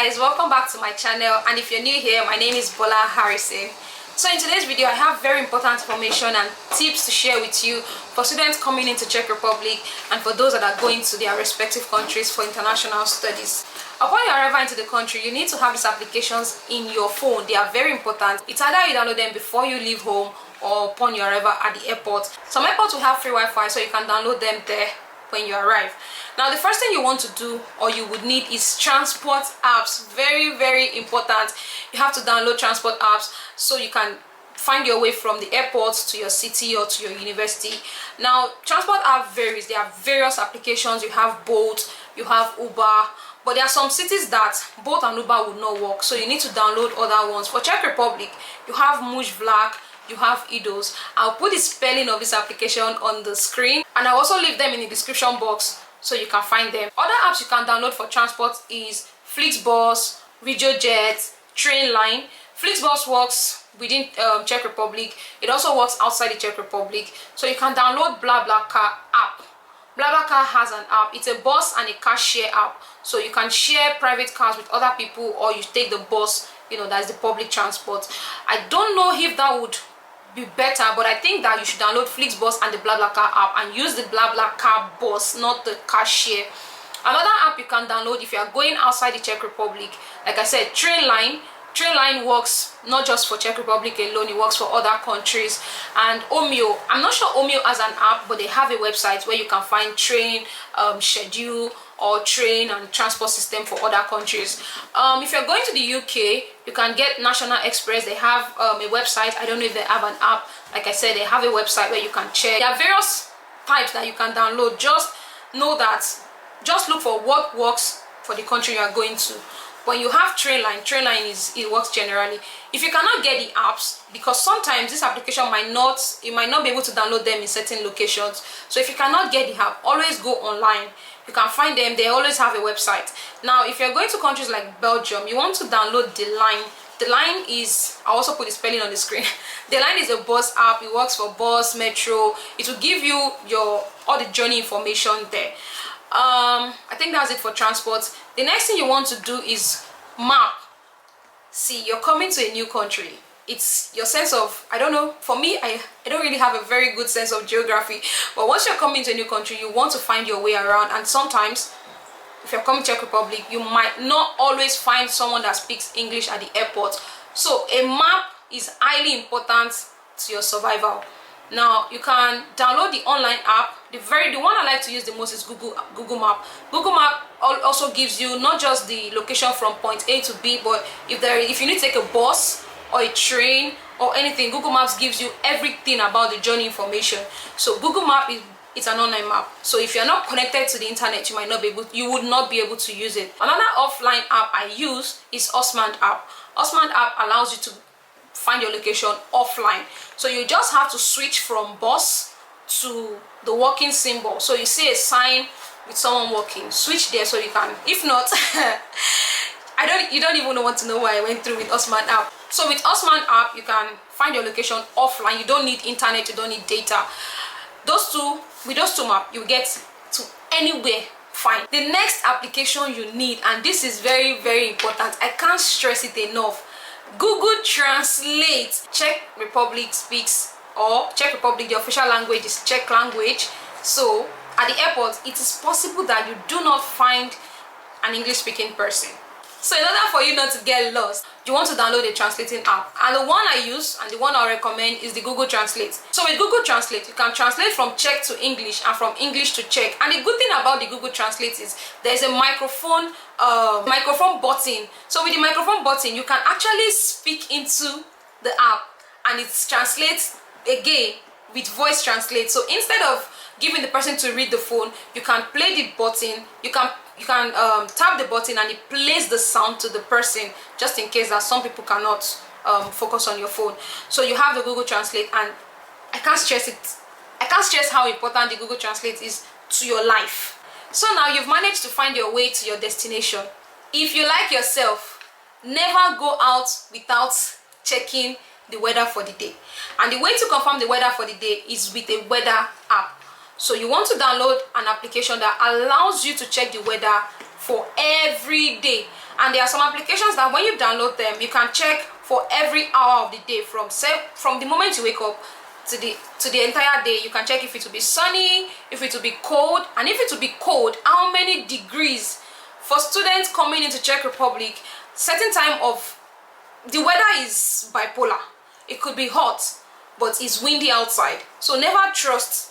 guys, welcome back to my channel, and if you're new here, my name is Bola Harrison. So in today's video I have very important information and tips to share with you for students coming into Czech Republic and for those that are going to their respective countries for international studies. Upon your arrival into the country, you need to have these applications in your phone. They are very important. It's either you download them before you leave home or upon your arrival at the airport. Some airports will have free Wi-Fi, so you can download them there when you arrive. Now the first thing you want to do or you would need is transport apps. Very important. You have to download transport apps so you can find your way from the airport to your city or to your university. Now transport app varies. There are various applications. You have Bolt, you have Uber, but there are some cities that Bolt and Uber would not work, so you need to download other ones. For Czech Republic, you have Muž Vlak, you have Idos. I'll put the spelling of this application on the screen, and I'll also leave them in the description box so you can find them. Other apps you can download for transport is Flixbus, RegioJet, Trainline. Flixbus works within Czech Republic. It also works outside the Czech Republic, so you can download BlaBlaCar app. BlaBlaCar has an app. It's a bus and a car share app, so you can share private cars with other people, or you take the bus, you know, that's the public transport. I don't know if that would be better, but I think that you should download Flixbus and the BlaBlaCar app and use the BlaBlaCar bus, not the car share. Another app you can download if you are going outside the Czech Republic, like I said, Trainline. Trainline works not just for Czech Republic alone, it works for other countries. And Omio, I'm not sure Omio has an app, but they have a website where you can find train schedule or train and transport system for other countries. If you're going to the UK, you can get National Express. They have a website. I don't know if they have an app. Like I said, they have a website where you can check. There are various types that you can download. Just know that, just look for what works for the country you are going to. When you have Trainline, it works generally. If you cannot get the apps, because sometimes this application you might not be able to download them in certain locations. So if you cannot get the app, always go online. You can find them. They always have a website. Now if you're going to countries like Belgium, you want to download the Line. The Line is, I'll also put the spelling on the screen. The Line is a bus app. It works for bus, metro. It will give you all the journey information there. I think that's it for transport. The next thing you want to do is map. See, you're coming to a new country. It's your sense of, I don't know, for me, I don't really have a very good sense of geography, but once you're coming to a new country, you want to find your way around. And sometimes if you're coming to Czech Republic, you might not always find someone that speaks English at the airport, so a map is highly important to your survival. Now you can download the online app. The one I like to use the most is Google Map. Google Map also gives you not just the location from point A to B, but if you need to take a bus or a train or anything, Google Maps gives you everything about the journey information. So Google Map it's an online map. So if you're not connected to the internet, you would not be able to use it. Another offline app I use is Osman app. Osman app allows you to find your location offline. So you just have to switch from bus to the walking symbol. So you see a sign with someone walking, switch there so you can. If not, you don't even want to know what I went through with Osman app. So with Osman app, you can find your location offline. You don't need internet, you don't need data. With those two maps, you get to anywhere fine. The next application you need, and this is very important, I can't stress it enough, Google Translate. Czech Republic speaks, or Czech Republic, the official language is Czech language. So at the airport, it is possible that you do not find an English speaking person. So in order for you not to get lost, you want to download a translating app. And the one I use and the one I recommend is the Google Translate. So with Google Translate, you can translate from Czech to English and from English to Czech. And the good thing about the Google Translate is there's a microphone button. So with the microphone button, you can actually speak into the app and it translates again with voice translate. So instead of giving the person to read the phone, you can play the button. You can tap the button and it plays the sound to the person, just in case that some people cannot focus on your phone. So you have the Google Translate, and I can't stress how important the Google Translate is to your life. So now you've managed to find your way to your destination. If you like yourself, never go out without checking the weather for the day. And the way to confirm the weather for the day is with a weather app. So you want to download an application that allows you to check the weather for every day. And there are some applications that when you download them, you can check for every hour of the day, from the moment you wake up to the entire day. You can check if it will be sunny, if it will be cold, and if it will be cold, how many degrees. For students coming into Czech Republic, certain time of the weather is bipolar. It could be hot, but it's windy outside. So never trust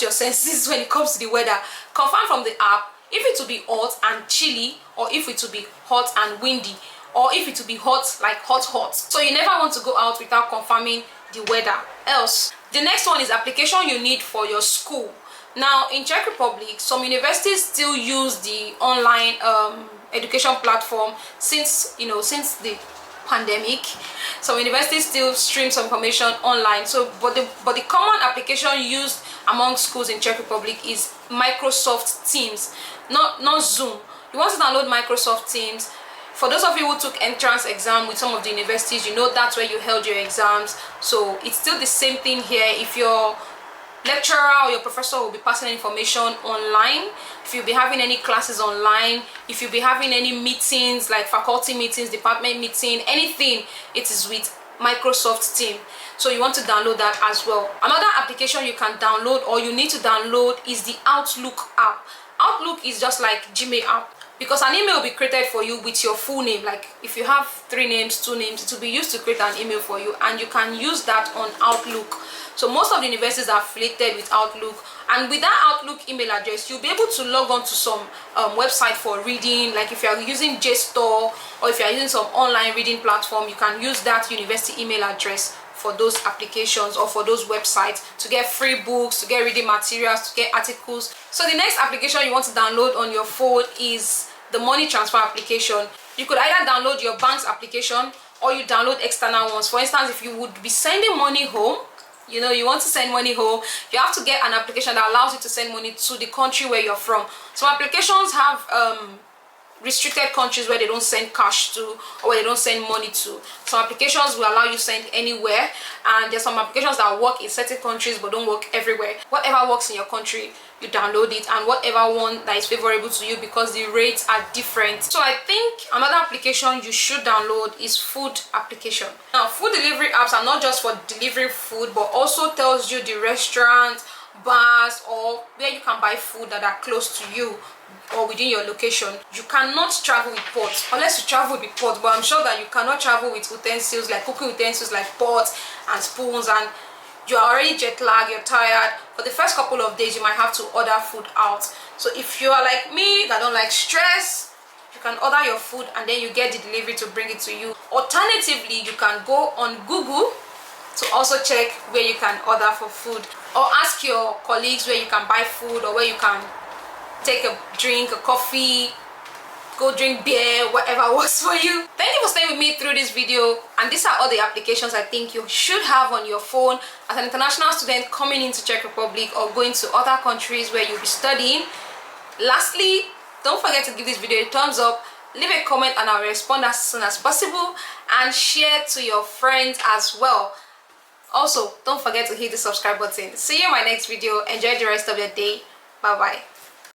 your senses when it comes to the weather. Confirm from the app if it will be hot and chilly, or if it will be hot and windy, or if it will be hot, like hot. So you never want to go out without confirming the weather. Else, the next one is application you need for your school. Now in Czech Republic, some universities still use the online education platform since the pandemic. Some universities still stream some information online. So but the common application used among schools in Czech Republic is Microsoft Teams, not Zoom. You want to download Microsoft Teams. For those of you who took entrance exam with some of the universities, you know that's where you held your exams. So it's still the same thing here. If your lecturer or your professor will be passing information online, if you'll be having any classes online, if you'll be having any meetings like faculty meetings, department meeting, anything, it is with Microsoft Teams. So you want to download that as well. Another application you can download, or you need to download, is the Outlook app. Outlook is just like Gmail app, because an email will be created for you with your full name. Like if you have 3 names, 2 names, it will be used to create an email for you, and you can use that on Outlook. So most of the universities are affiliated with Outlook, and with that Outlook email address, you'll be able to log on to some website for reading. Like if you are using JSTOR, or if you are using some online reading platform, you can use that university email address for those applications or for those websites to get free books, to get reading materials, to get articles. So the next application you want to download on your phone is the money transfer application. You could either download your bank's application, or you download external ones. For instance, if you would be sending money home, you want to send money home, you have to get an application that allows you to send money to the country where you're from. Some applications have restricted countries where they don't send cash to, or where they don't send money to. Some applications will allow you to send anywhere, and there's some applications that work in certain countries but don't work everywhere. Whatever works in your country, you download it, and whatever one that is favorable to you, because the rates are different. So I think another application you should download is food application. Now food delivery apps are not just for delivering food, but also tells you the restaurants, bars, or where you can buy food that are close to you or within your location. You cannot travel with pots unless you travel with pots, but I'm sure that you cannot travel with utensils, like cooking utensils like pots and spoons, and you are already jet lagged, you're tired. For the first couple of days you might have to order food out. So if you are like me that don't like stress, you can order your food and then you get the delivery to bring it to you. Alternatively, you can go on Google to also check where you can order for food, or ask your colleagues where you can buy food, or where you can take a drink, a coffee, go drink beer, whatever works for you. Thank you for staying with me through this video, and these are all the applications I think you should have on your phone as an international student coming into Czech Republic or going to other countries where you'll be studying. Lastly, don't forget to give this video a thumbs up, leave a comment, and I'll respond as soon as possible, and share to your friends as well. Also, don't forget to hit the subscribe button. See you in my next video. Enjoy the rest of your day. Bye bye.